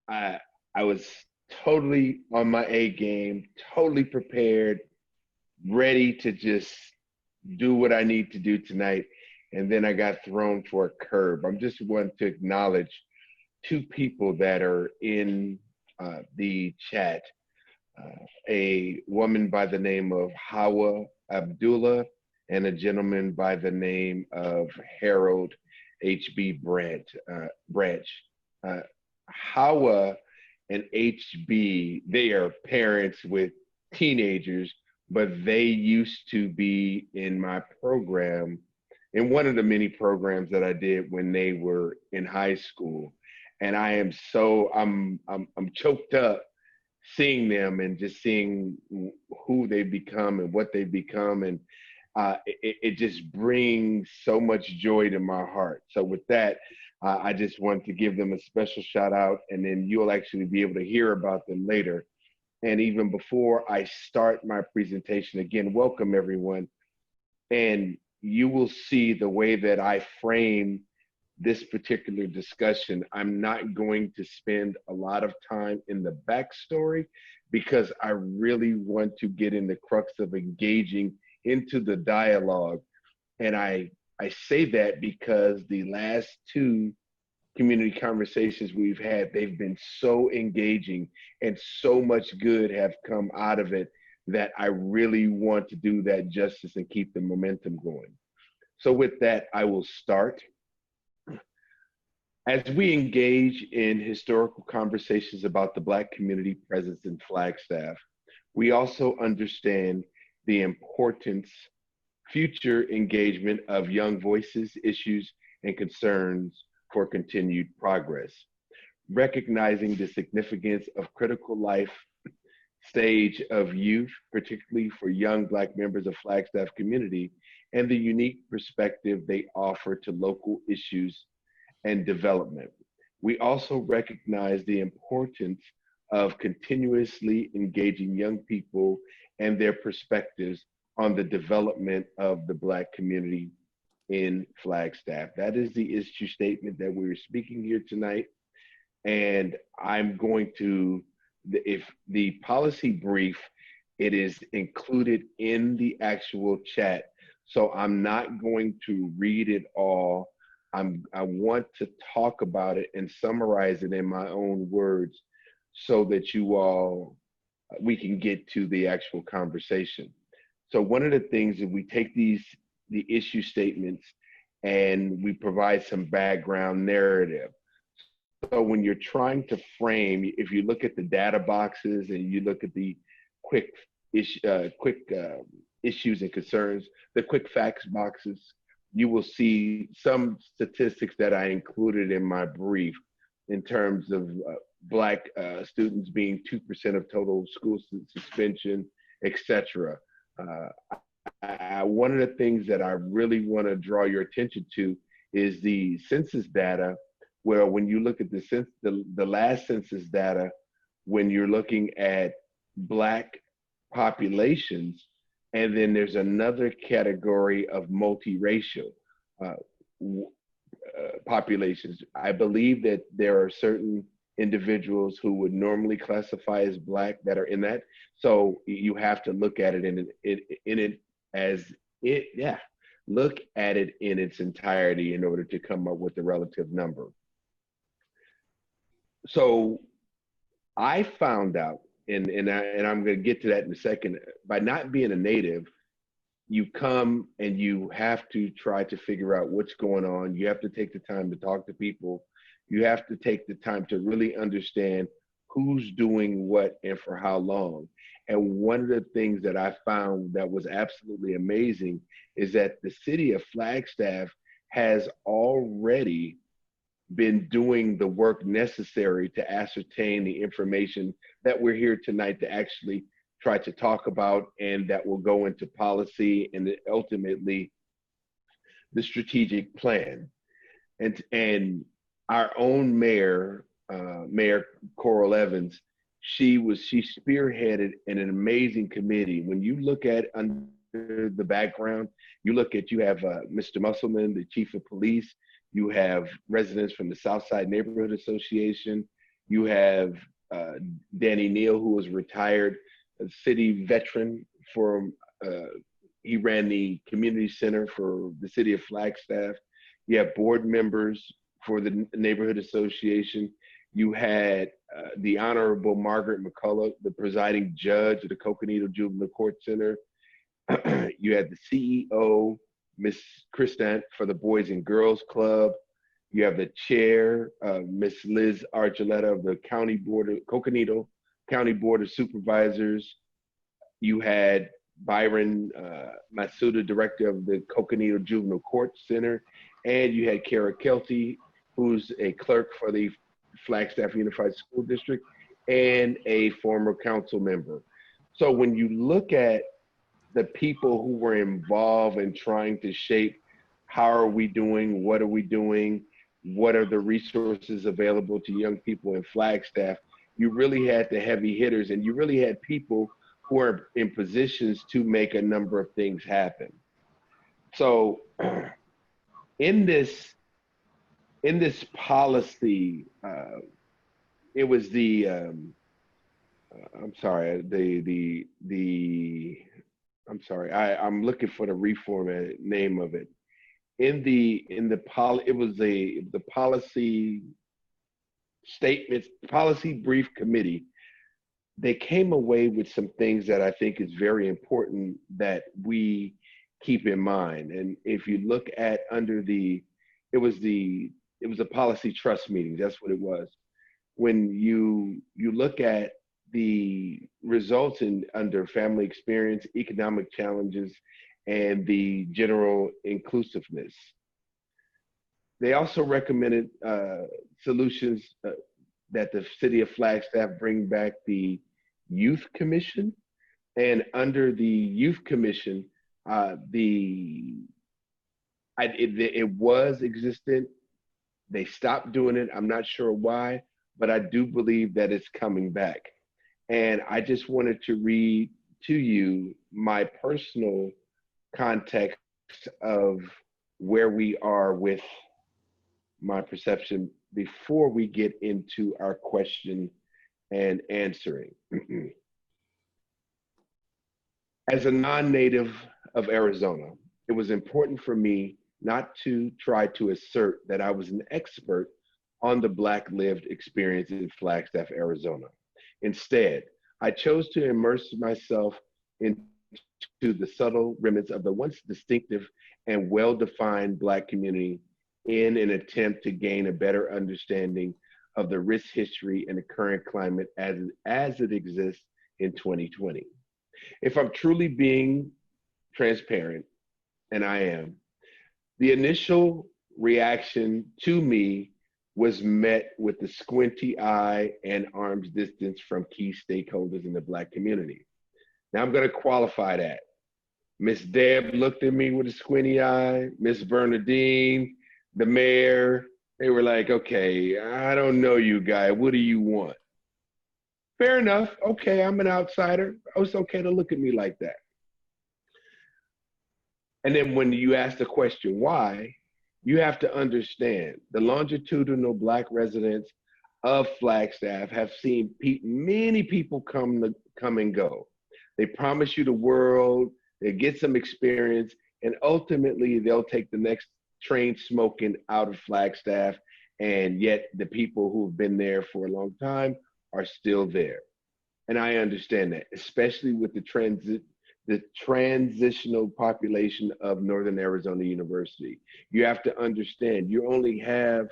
I I was totally on my A game, totally prepared, ready to just do what I need to do tonight. And then I got thrown for a curb. I'm just wanting to acknowledge two people that are in the chat. A woman by the name of Hawa Abdullah and a gentleman by the name of Harold HB Branch. Uh, Hawa and HB, they are parents with teenagers, but they used to be in my program, in one of the many programs that I did when they were in high school. And I am so I'm choked up seeing them and just seeing who they become and what they become, and it just brings so much joy to my heart. So with that, I just want to give them a special shout out, and then you'll actually be able to hear about them later. And even before I start my presentation, again, welcome everyone. And you will see the way that I frame this particular discussion. I'm not going to spend a lot of time in the backstory because I really want to get in the crux of engaging into the dialogue. And I say that because the last two community conversations we've had, they've been so engaging and so much good have come out of it that I really want to do that justice and keep the momentum going. So with that, I will start. As we engage in historical conversations about the Black community presence in Flagstaff, we also understand the importance, future engagement of young voices, issues, and concerns for continued progress. Recognizing the significance of critical life stage of youth, particularly for young Black members of Flagstaff community, and the unique perspective they offer to local issues and development. We also recognize the importance of continuously engaging young people and their perspectives on the development of the Black community in Flagstaff. That is the issue statement that we're speaking here tonight. And I'm going to, if the policy brief, it is included in the actual chat. So I'm not going to read it all. I want to talk about it and summarize it in my own words so that you all, we can get to the actual conversation. So one of the things is we take the issue statements and we provide some background narrative. So when you're trying to frame, if you look at the data boxes and you look at the quick quick issues and concerns, the quick facts boxes, you will see some statistics that I included in my brief in terms of Black students being 2% of total school suspension, etc. Uh, one of the things that I really want to draw your attention to is the census data, where when you look at the last census data, when you're looking at Black populations, and then there's another category of multiracial uh, populations. I believe that there are certain individuals who would normally classify as Black that are in that. So you have to look at it in it as it, yeah, look at it in its entirety in order to come up with the relative number. So I found out, and I'm going to get to that in a second, by not being a native, you come and you have to try to figure out what's going on. You have to take the time to talk to people. You have to take the time to really understand who's doing what and for how long. And one of the things that I found that was absolutely amazing is that the city of Flagstaff has already been doing the work necessary to ascertain the information that we're here tonight to actually try to talk about, and that will go into policy and ultimately the strategic plan. And our own mayor, Mayor Coral Evans, she spearheaded an amazing committee. When you look at under the background, you have Mr. Musselman, the chief of police. You have residents from the Southside Neighborhood Association. You have Danny Neal, who was retired, a city veteran for, uh, he ran the community center for the city of Flagstaff. You have board members for the neighborhood association. You had the Honorable Margaret McCullough, the presiding judge of the Coconino Juvenile Court Center. You had the CEO, Miss Christant, for the Boys and Girls Club. You have the chair, Miss Liz Archuleta of the County Board of Coconino County Board of Supervisors. You had Byron Masuda, director of the Coconino Juvenile Court Center, and you had Kara Kelty, who's a clerk for the Flagstaff Unified School District and a former council member. So when you look at the people who were involved in trying to shape how are we doing, what are we doing, what are the resources available to young people in Flagstaff, you really had the heavy hitters, and you really had people who are in positions to make a number of things happen. So in this policy, it was the I'm sorry, I'm sorry, I'm looking for the reformatted name of it. It was the policy statements, policy brief committee. They came away with some things that I think is very important that we keep in mind. And if you look at it was a policy trust meeting. That's what it was. When you look at the results under family experience, economic challenges, and the general inclusiveness. They also recommended solutions that the city of Flagstaff bring back the youth commission. And under the youth commission, it was existent. They stopped doing it. I'm not sure why, but I do believe that it's coming back. And I just wanted to read to you my personal context of where we are with my perception before we get into our question and answering. As a non-native of Arizona, it was important for me not to try to assert that I was an expert on the Black lived experience in Flagstaff, Arizona. Instead, I chose to immerse myself into the subtle remnants of the once distinctive and well-defined Black community in an attempt to gain a better understanding of the rich history and the current climate as it exists in 2020. If I'm truly being transparent, and I am, the initial reaction to me was met with the squinty eye and arm's distance from key stakeholders in the Black community. Now I'm going to qualify that. Miss Deb looked at me with a squinty eye, Miss Bernadine, the mayor, they were like, okay, I don't know you guy, what do you want? Fair enough, okay, I'm an outsider. Oh, it's okay to look at me like that. And then when you ask the question why, you have to understand the longitudinal Black residents of Flagstaff have seen many people come and go. They promise you the world, they get some experience, and ultimately they'll take the next train smoking out of Flagstaff, and yet the people who've been there for a long time are still there. And I understand that, especially with the transitional population of Northern Arizona University. You have to understand, you only have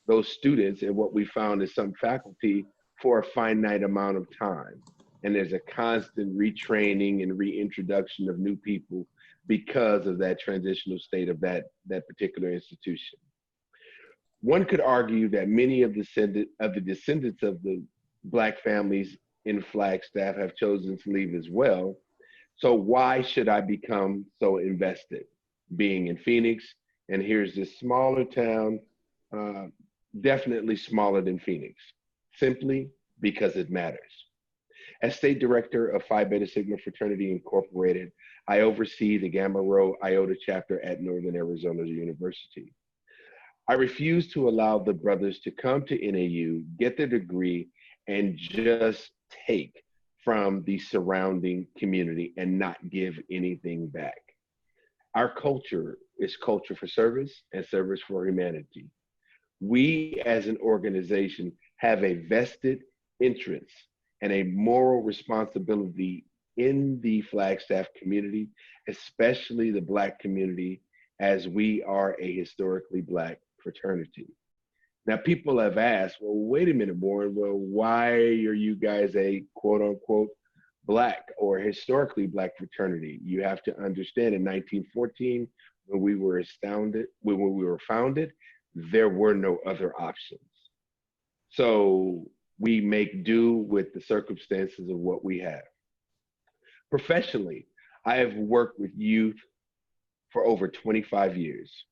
those students and what we found is some faculty for a finite amount of time. And there's a constant retraining and reintroduction of new people because of that transitional state of that particular institution. One could argue that many of the descendants of the Black families in Flagstaff have chosen to leave as well. So why should I become so invested being in Phoenix? And here's this smaller town, definitely smaller than Phoenix, simply because it matters. As state director of Phi Beta Sigma Fraternity Incorporated, I oversee the Gamma Rho Iota chapter at Northern Arizona University. I refuse to allow the brothers to come to NAU, get their degree, and just take from the surrounding community and not give anything back. Our culture is culture for service and service for humanity. We as an organization have a vested interest and a moral responsibility in the Flagstaff community, especially the Black community, as we are a historically Black fraternity. Now, people have asked, well, wait a minute, Warren, well, why are you guys a quote unquote Black or historically Black fraternity? You have to understand in 1914, when we were founded, there were no other options. So we make do with the circumstances of what we have. Professionally, I have worked with youth for over 25 years.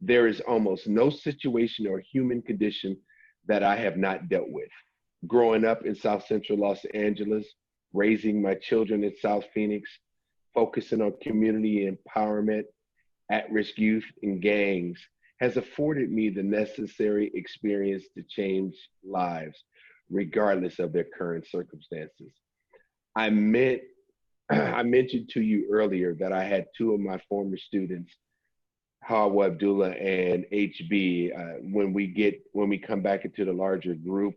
There is almost no situation or human condition that I have not dealt with. Growing up in South Central Los Angeles, raising my children in South Phoenix, focusing on community empowerment, at risk youth, and gangs has afforded me the necessary experience to change lives, regardless of their current circumstances. I meant I mentioned to you earlier that I had two of my former students, Hawa Abdullah and HB. When we come back into the larger group,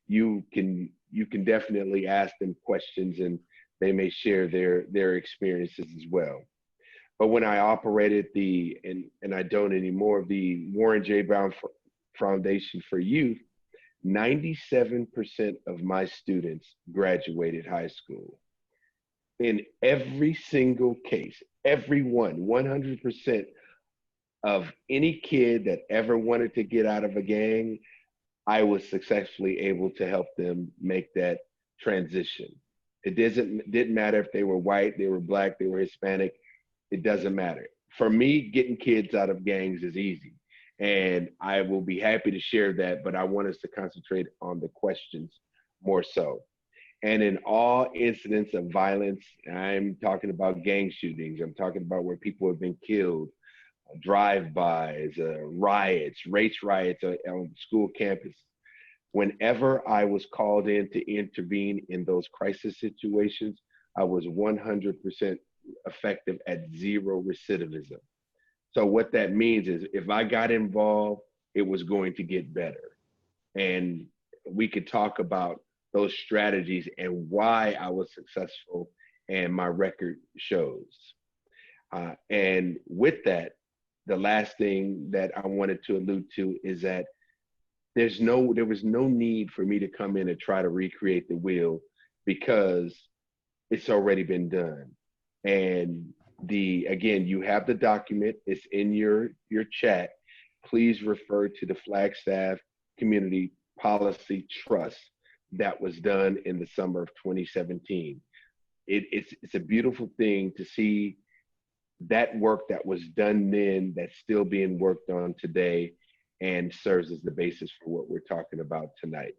you can definitely ask them questions, and they may share their experiences as well. But when I operated and I don't anymore, the Warren J. Brown Foundation for Youth, 97% of my students graduated high school. In every single case, everyone, 100% of any kid that ever wanted to get out of a gang, I was successfully able to help them make that transition. It didn't matter if they were white, they were Black, they were Hispanic. It doesn't matter. For me, getting kids out of gangs is easy. And I will be happy to share that, but I want us to concentrate on the questions more so. And in all incidents of violence, I'm talking about gang shootings, I'm talking about where people have been killed, drive-bys, riots, race riots on school campus. Whenever I was called in to intervene in those crisis situations, I was 100% effective at zero recidivism. So what that means is if I got involved, it was going to get better. And we could talk about those strategies and why I was successful, and my record shows. And with that, the last thing that I wanted to allude to is that there was no need for me to come in and try to recreate the wheel because it's already been done. And again, you have the document, it's in your chat. Please refer to the Flagstaff Community Policy Trust that was done in the summer of 2017. It's a beautiful thing to see that work that was done then that's still being worked on today and serves as the basis for what we're talking about tonight.